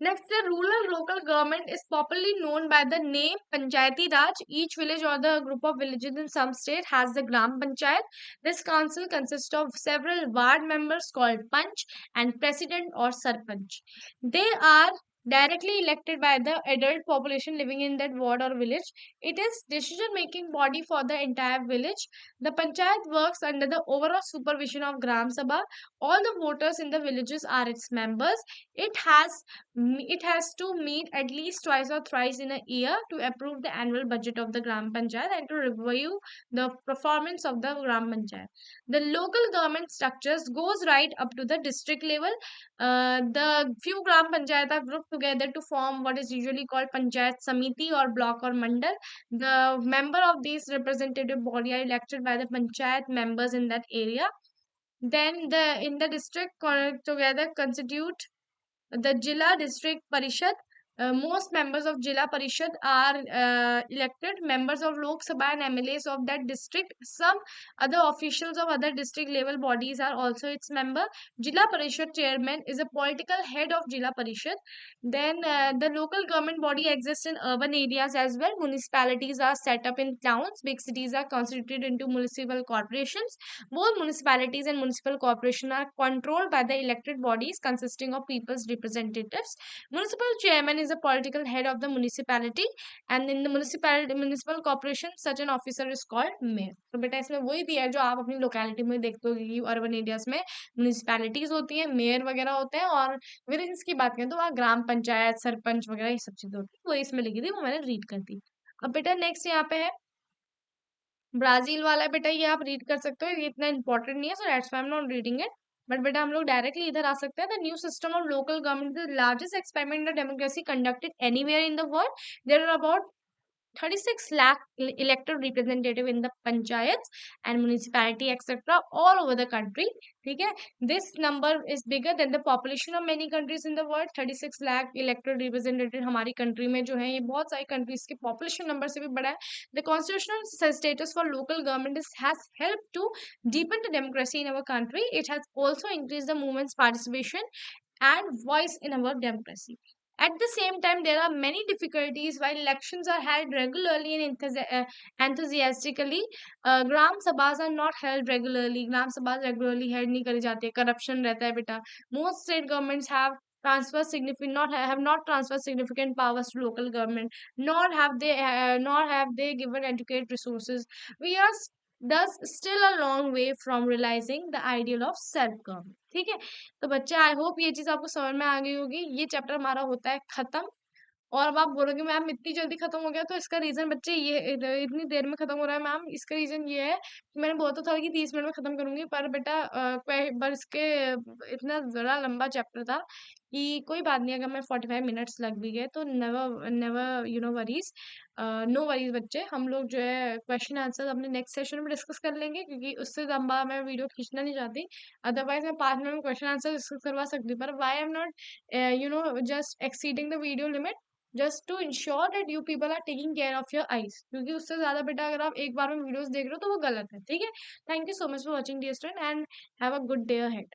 Next, the rural local government is popularly known by the name Panchayati Raj. Each village or the group of villages in some state has the Gram Panchayat. This council consists of several ward members called Panch and President or Sarpanch. They are directly elected by the adult population living in that ward or village. It is decision making body for the entire village. The panchayat works under the overall supervision of Gram Sabha. All the voters in the villages are its members. It has to meet at least twice or thrice in a year to approve the annual budget of the Gram Panchayat and to review the performance of the Gram Panchayat. The local government structures goes right up to the district level. The few Gram Panchayat are grouped together to form what is usually called Panchayat Samiti or block or mandal. The member of these representative body are elected by the Panchayat members in that area. Then the in the district together constitute the Jilla District Parishad. Most members of Jilla Parishad are elected members of Lok Sabha and MLAs of that district. Some other officials of other district level bodies are also its member. Jilla Parishad chairman is a political head of Jilla Parishad. Then the local government body exists in urban areas as well. Municipalities are set up in towns. Big cities are constituted into municipal corporations. Both municipalities and municipal corporation are controlled by the elected bodies consisting of people's representatives. Municipal chairman is a political head of the municipality, and in the municipal corporation, such an officer is called mayor. तो बेटा इसमें वही दिया है जो आप अपनी locality में देखते हो कि अर्बन एरियाज में म्यूनिसिपैलिटीज होती है, मेयर वगैरह होते हैं, और विलेज की बात करें तो वहाँ ग्राम पंचायत, सरपंच वगैरह ये सब चीजें होती है। वो इसमें लिखी थी, वो मैंने रीड कर दी। अब बेटा नेक्स्ट यहाँ पे है ब्राजील वाला। बेटा ये आप रीड कर सकते हो, ये इतना इंपॉर्टेंट नहीं है, so that's why I am not reading it. But बेटा हम लोग डायरेक्टली इधर आ सकते हैं। The new system of local government, the largest experiment in democracy conducted anywhere in the world. There are about 36 lakh elected representative in the panchayats and municipality etc all over the country. ठीक है, this number is bigger than the population of many countries in the world. 36 lakh elected representative हमारी country में जो है ये बहुत सारी countries के पॉपुलेशन नंबर से भी बड़ा है. The constitutional status for local government has helped to deepen the democracy in our country. It has also increased the movement's participation and voice in our democracy. At the same time, there are many difficulties while elections are held regularly and enthusiastically. Gram sabhas are not held regularly. Gram sabhas regularly held नहीं करे जाते. Corruption रहता है बेटा. Most state governments have not transferred significant powers to local government, nor have they given adequate resources. We are thus still a long way from realizing the ideal of self government. ठीक है, तो बच्चे I hope ये चीज आपको समझ में आ गई होगी. ये चैप्टर हमारा होता है खत्म. और अब आप बोलोगे मैम इतनी जल्दी खत्म हो गया, तो इसका रीजन बच्चे ये इतनी देर में खत्म हो रहा है मैम, इसका रीजन ये है कि मैंने बोला तो था कि 30 मिनट में खत्म करूंगी, पर बेटा पर इसके इतना बड़ा लंबा चैप्टर था कि कोई बात नहीं, अगर मैं 45 मिनट्स लग भी गए तो never never worries. No worries बच्चे, हम लोग जो है क्वेश्चन आंसर अपने नेक्स्ट सेशन में डिस्कस कर लेंगे, क्योंकि उससे लंबा मैं वीडियो खींचना नहीं चाहती. अदरवाइज मैं 5 मिनट में क्वेश्चन आंसर डिस्कस करवा सकती हूँ, पर why am not just exceeding the video limit, just to ensure that you people are taking care of your eyes, क्योंकि उससे ज्यादा बेटा अगर आप एक बार में वीडियोस देख रहे हो तो वो गलत है. ठीक है, thank you so much for watching dear student, and have a good day ahead.